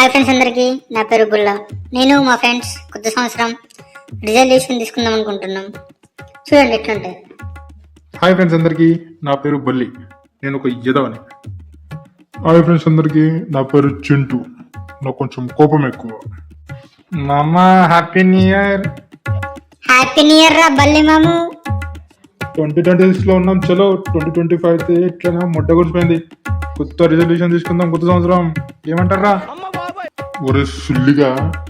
Hi friends అందరికీ, నా పేరు బుల్లా. నేను మా ఫ్రెండ్స్ కొత్త సంవత్సరం రిజల్యూషన్ తీసుకుందాం అనుకుంటున్నాం. చూడండి ఎట్లుంటాయి. హాయ్ ఫ్రెండ్స్ అందరికీ, నా పేరు బల్లి. నేను ఒక యదవని. హాయ్ ఫ్రెండ్స్ అందరికీ, నా పేరు చింటూ. నాకు కొంచెం కోపం ఎక్కువ. మామ happy new year. Happy new year రా బల్లి మాము. 2026లో ఉన్నాం. చలో 2025 ఎట్లైనా మొట్ట కూర్చిపోయింది. కొత్త రిజల్యూషన్ తీసుకుందాం కొత్త సంవత్సరం. ఏమంటారా? ఒరే సుల్లిగా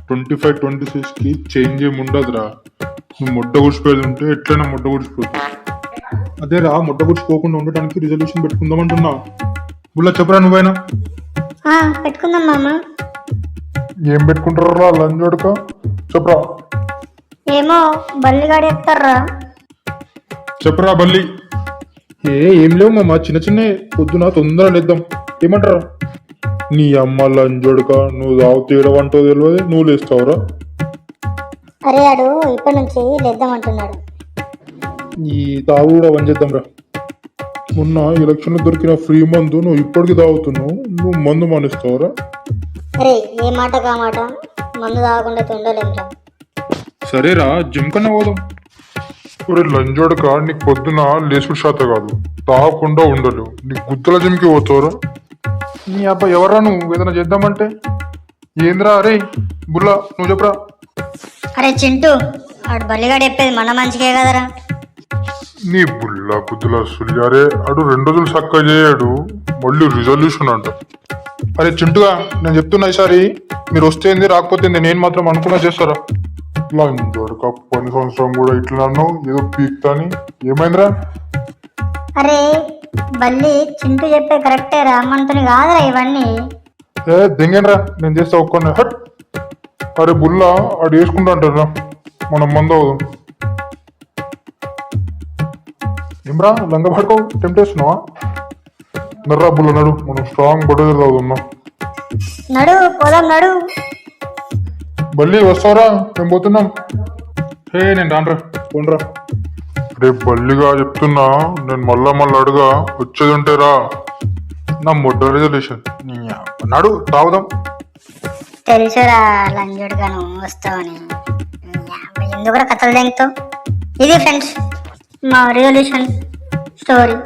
25-26కి చేంజ్ ఏమి ఉండదురా. నువ్వు మొట్ట కూర్చిపోయేది ఉంటే ఎట్లయినా మొట్ట కూర్చిపోతుంది. అదేరా, మొట్ట కూర్చిపోకుండా ఉండటానికి రిజల్యూషన్ పెట్టుకుందాం అంటున్నా. బుల్లా చెప్పరా నువ్వైనా. పెట్టుకుందాం మామ. ఏం పెట్టుకుంటారా లంచ్ వడక? చెప్పరా. ఏమో బల్లిగాడు చెప్తారా. చెప్పరా బల్లి. ఏం లేవు మామ, చిన్న చిన్న పొద్దున తొందరగా లేద్దాం. ఏమంటారా? నీ అమ్మ లంజోడుక, నువ్వు తావు తీయడమంటో తెలియదు, నువ్వు లేస్తావురా. అరే ఆడు ఇప్పటి నుంచి లేద్దాం అంటున్నాడు. ఈ తాగు కూడా వంచేద్దాం రా. మొన్న ఎలక్షన్ దొరికిన ఫ్రీ మందు నువ్వు ఇప్పటికి తాగుతున్నావు. నువ్వు మందు మానేస్తావురా. అరే ఏ మాట కా మాట, మందు తాగకుండా ఉండలేమురా. సరేరా, జిమ్ కన్నా పోదాం. ఒరే లంజోడక, నీకు పొద్దున లేసుడు శాత కాదు, తాగకుండా ఉండలేవు. నీకు గుత్తల జిమ్కి పోతావురా. నీ అబ్బా ఎవరా నువ్వు ఏదైనా చేద్దామంటే? ఏంద్రా? అరే బుల్లా నువ్వు చెప్పరా. అరే చింటూ, ఆడు బల్లిగాడు చెప్పేది మన మంచికే కదరా. నీ బుల్లా బుద్ధుల సుల్యారే, అడు 2 రోజులు చక్కగా చేయడు, మళ్ళీ రిజల్యూషన్ అంట. అరే చింటుగా, నేను చెప్తున్నా ఈసారి మీరు వస్తేంది రాకపోతే నేను మాత్రం అనుకున్నా చేస్తారా. లంజోడక, పని సంవత్సరం కూడా ఇట్లా అన్నావు, ఏదో పీక్తాని. ఏమైందిరా? అరే బల్లి, చింటూ చెప్పే కరెక్టేరా, మనతోని కాదురా ఇవన్నీ. దింగేనరా, నేను చేస్తా ఒక్కనే. హట్. అరే బుల్లా, ఆడు వేసుకుంటా అంటారా, మనం మందు అవుదాం. ఏమ్రా లంగ పడుకో, టెంప్టేస్తున్నావా? నర్రా బుల్ల నడు, మనం స్ట్రాంగ్ బొడ్డ అవుదాం. నడు పోదాం, నడు. బల్లి వస్తావరా? మేము పోతున్నాం. నేను రానరా, పోనరా. రేపు బల్లిగా చెప్తున్నా, నేను మళ్ళా అడుగా వచ్చేది ఉంటే రా. నా మొట్ట రిజల్యూషన్ నడు తాగుదాం. తెలుసురా లంజోడుగా నువ్వు వస్తావని. ఎందుకు కథలు తెంగుతావు? ఇది ఫ్రెండ్స్ మా రిజల్యూషన్ స్టోరీ.